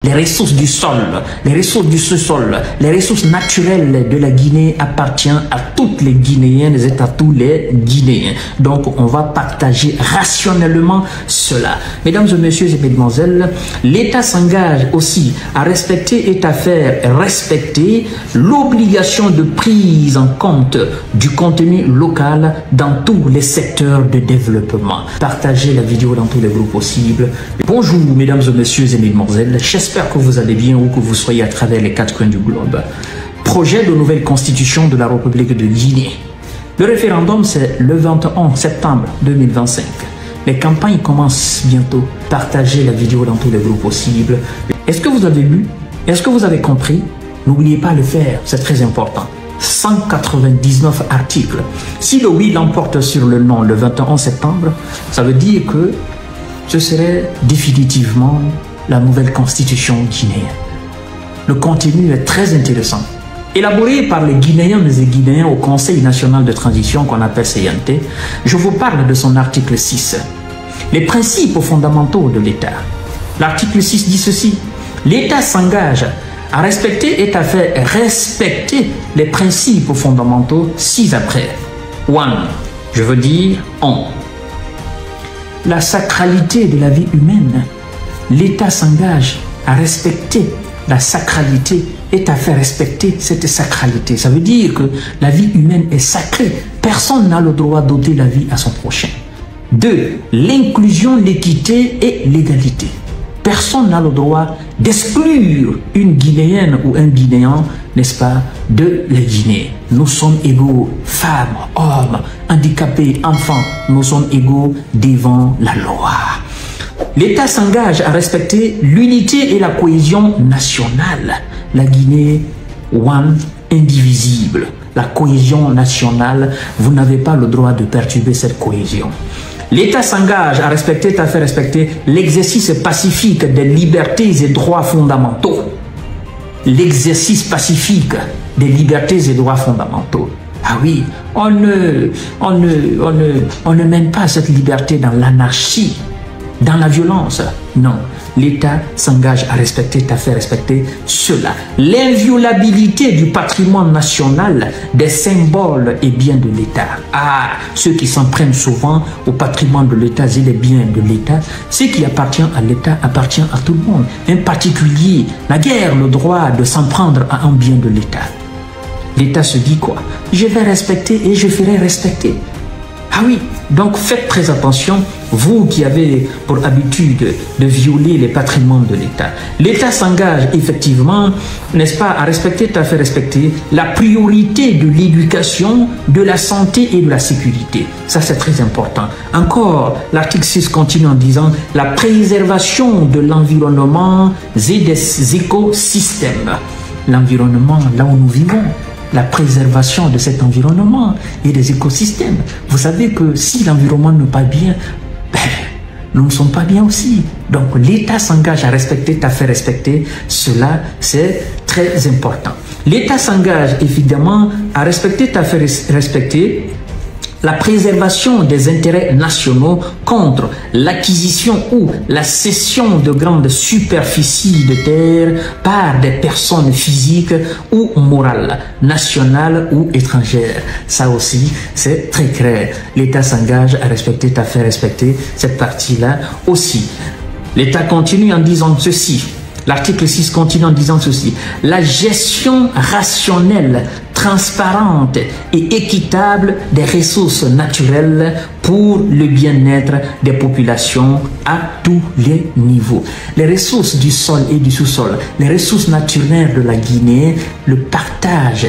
Les ressources du sol, les ressources du sous-sol, les ressources naturelles de la Guinée appartiennent à toutes les Guinéennes et à tous les Guinéens. Donc, on va partager rationnellement cela. Mesdames et messieurs et mesdemoiselles, l'État s'engage aussi à respecter et à faire respecter l'obligation de prise en compte du contenu local dans tous les secteurs de développement. Partagez la vidéo dans tous les groupes possibles. Bonjour, mesdames et messieurs et mesdemoiselles. J'espère que vous allez bien où que vous soyez à travers les quatre coins du globe. Projet de nouvelle constitution de la République de Guinée. Le référendum, c'est le 21 septembre 2025. Les campagnes commencent bientôt. Partagez la vidéo dans tous les groupes possibles. Est-ce que vous avez lu? Est-ce que vous avez compris? N'oubliez pas de le faire, c'est très important. 199 articles. Si le oui l'emporte sur le non le 21 septembre, ça veut dire que ce serait définitivement la nouvelle constitution guinéenne. Le contenu est très intéressant. Élaboré par les Guinéens et Guinéens au Conseil national de transition qu'on appelle CNT, je vous parle de son article 6. Les principes fondamentaux de l'État. L'article 6 dit ceci. L'État s'engage à respecter et à faire respecter les principes fondamentaux ci-après. 1. Je veux dire 1. La sacralité de la vie humaine. L'État s'engage à respecter la sacralité et à faire respecter cette sacralité. Ça veut dire que la vie humaine est sacrée. Personne n'a le droit d'ôter la vie à son prochain. 2. L'inclusion, l'équité et l'égalité. Personne n'a le droit d'exclure une Guinéenne ou un Guinéen, n'est-ce pas, de la Guinée. Nous sommes égaux, femmes, hommes, handicapés, enfants. Nous sommes égaux devant la loi. L'État s'engage à respecter l'unité et la cohésion nationale. La Guinée, one, indivisible. La cohésion nationale, vous n'avez pas le droit de perturber cette cohésion. L'État s'engage à respecter, à faire respecter l'exercice pacifique des libertés et droits fondamentaux. L'exercice pacifique des libertés et droits fondamentaux. Ah oui, on ne mène pas cette liberté dans l'anarchie, dans la violence. Non, l'État s'engage à respecter, à faire respecter cela. L'inviolabilité du patrimoine national, des symboles et biens de l'État. Ah, ceux qui s'en prennent souvent au patrimoine de l'État et les biens de l'État, ce qui appartient à l'État appartient à tout le monde. Un particulier n'a guère le droit de s'en prendre à un bien de l'État. L'État se dit quoi? Je vais respecter et je ferai respecter. Ah oui, donc faites très attention, vous qui avez pour habitude de violer les patrimoines de l'État. L'État s'engage effectivement, n'est-ce pas, à respecter, à faire respecter la priorité de l'éducation, de la santé et de la sécurité. Ça, c'est très important. Encore, l'article 6 continue en disant la préservation de l'environnement et des écosystèmes. L'environnement, là où nous vivons. La préservation de cet environnement et des écosystèmes. Vous savez que si l'environnement n'est pas bien, nous ne sommes pas bien aussi. Donc l'État s'engage à respecter, à faire respecter. Cela, c'est très important. L'État s'engage évidemment à respecter, à faire respecter la préservation des intérêts nationaux contre l'acquisition ou la cession de grandes superficies de terre par des personnes physiques ou morales, nationales ou étrangères. Ça aussi, c'est très clair. L'État s'engage à respecter, à faire respecter cette partie-là aussi. L'État continue en disant ceci. L'article 6 continue en disant ceci. La gestion rationnelle, transparente et équitable des ressources naturelles pour le bien-être des populations à tous les niveaux. Les ressources du sol et du sous-sol, les ressources naturelles de la Guinée, le partage,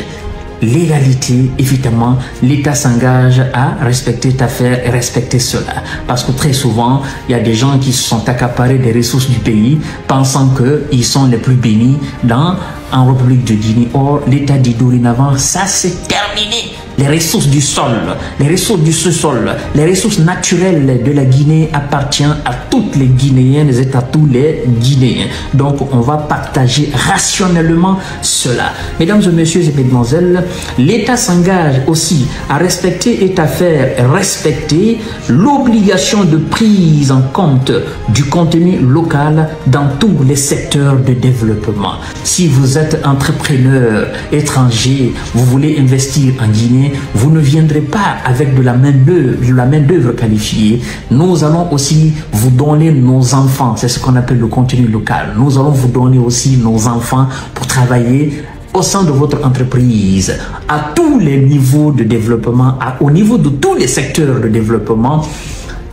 l'égalité, évidemment, l'État s'engage à respecter, à faire respecter cela. Parce que très souvent, il y a des gens qui se sont accaparés des ressources du pays, pensant qu'ils sont les plus bénis dans en République de Guinée. Or, l'État dit dorénavant, ça c'est terminé. Les ressources du sol, les ressources du sous-sol, les ressources naturelles de la Guinée appartiennent à toutes les Guinéennes et à tous les Guinéens. Donc, on va partager rationnellement cela. Mesdames et messieurs et mesdemoiselles, l'État s'engage aussi à respecter et à faire respecter l'obligation de prise en compte du contenu local dans tous les secteurs de développement. Si vous êtes entrepreneur étranger, vous voulez investir en Guinée, vous ne viendrez pas avec de la main-d'œuvre qualifiée. Nous allons aussi vous donner nos enfants, c'est ce qu'on appelle le contenu local. Nous allons vous donner aussi nos enfants pour travailler au sein de votre entreprise, à tous les niveaux de développement, au niveau de tous les secteurs de développement.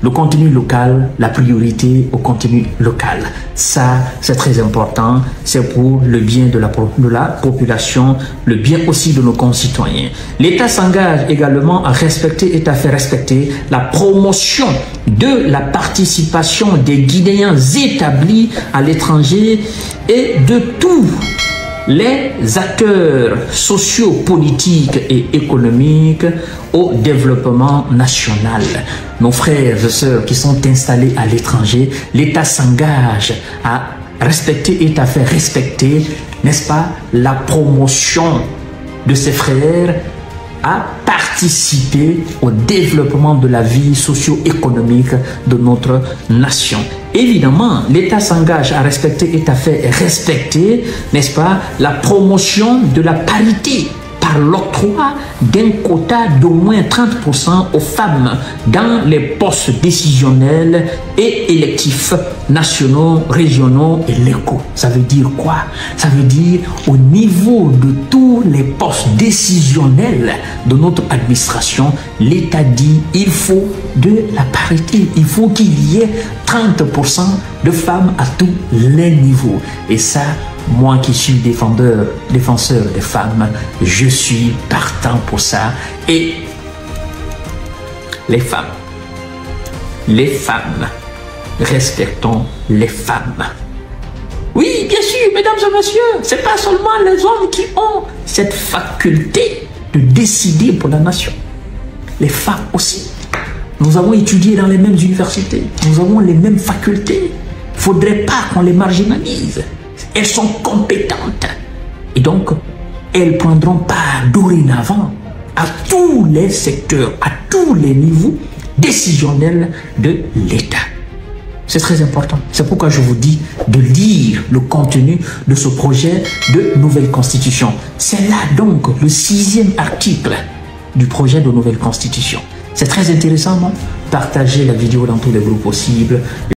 Le contenu local, la priorité au contenu local. Ça, c'est très important. C'est pour le bien de la population, le bien aussi de nos concitoyens. L'État s'engage également à respecter et à faire respecter la promotion de la participation des Guinéens établis à l'étranger et de tous les acteurs sociaux, politiques et économiques au développement national. Nos frères et sœurs qui sont installés à l'étranger, l'État s'engage à respecter et à faire respecter, n'est-ce pas, la promotion de ses frères, à participer au développement de la vie socio-économique de notre nation. Évidemment, l'État s'engage à respecter et à faire respecter, n'est-ce pas, la promotion de la parité par l'octroi d'un quota d'au moins 30% aux femmes dans les postes décisionnels et électifs nationaux, régionaux et locaux. Ça veut dire quoi? Ça veut dire au niveau de tous les postes décisionnels de notre administration, l'État dit il faut de la parité, il faut qu'il y ait 30% de femmes à tous les niveaux. Et ça, moi qui suis défenseur des femmes, je suis partant pour ça. Et les femmes, respectons les femmes. Oui, bien sûr, mesdames et messieurs, c'est pas seulement les hommes qui ont cette faculté de décider pour la nation. Les femmes aussi. Nous avons étudié dans les mêmes universités, nous avons les mêmes facultés. Il ne faudrait pas qu'on les marginalise. Elles sont compétentes. Et donc, elles prendront part dorénavant à tous les secteurs, à tous les niveaux décisionnels de l'État. C'est très important. C'est pourquoi je vous dis de lire le contenu de ce projet de nouvelle constitution. C'est là donc le 6e article du projet de nouvelle constitution. C'est très intéressant, non? Partagez la vidéo dans tous les groupes possibles.